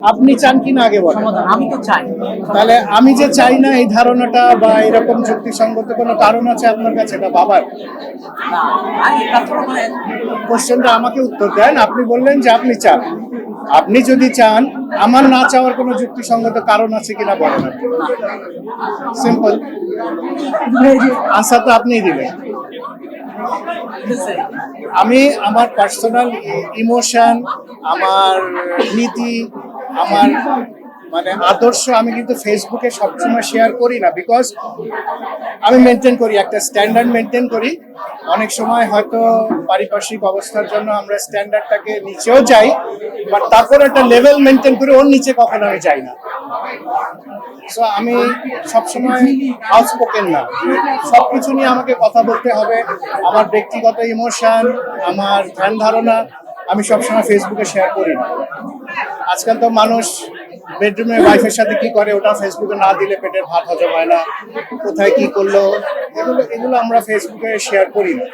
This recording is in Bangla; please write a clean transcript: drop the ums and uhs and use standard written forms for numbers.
আপনি চান কিনা আগে বলেন। সমাধান আমি তো চাই। তাহলে আমি যে চাই না এই ধারণাটা বা এরকম যুক্তিসঙ্গত কোনো কারণ আছে আপনার কাছে, এটা বাবার না, আমি তারপরে মানে কোশ্চেনটা আমাকে উত্তর দেন। আপনি বললেন যে আপনি চান। আপনি যদি চান, আমার না চাওয়ার কোনো যুক্তিসঙ্গত কারণ আছে কিনা বলেন। সিম্পল আনসার তো আপনিই দিবেন। আমি আমার পার্সোনাল ইমোশন, আমার নীতি, আমার মানে আদর্শ আমি কিন্তু ফেসবুকে সবসময় শেয়ার করি না, বিকজ আমি মেনটেন করি, একটা স্ট্যান্ডার্ড মেনটেন করি। অনেক সময় হয়তো পারিপার্শ্বিক অবস্থার জন্য আমরা স্ট্যান্ডার্ডটাকে নিচেও যাই, বাট তারপর একটা লেভেল মেনটেন করে ওর নিচে কখনো আমি যাই না। সো আমি সবসময় আউটস্পোকেন না, সবকিছু নিয়ে আমাকে কথা বলতে হবে। আমার ব্যক্তিগত ইমোশন, আমার ধ্যান ধারণা আমি সবসময় ফেসবুকে শেয়ার করি না। আজকাল তো মানুষ বেডরুমে ওয়াইফের সাথে কি করে ওটা ফেসবুকে না দিলে পেটের ভাত হজম হয় না, কোথায় কি করলো, এগুলো এগুলো আমরা ফেসবুকে শেয়ার করি না।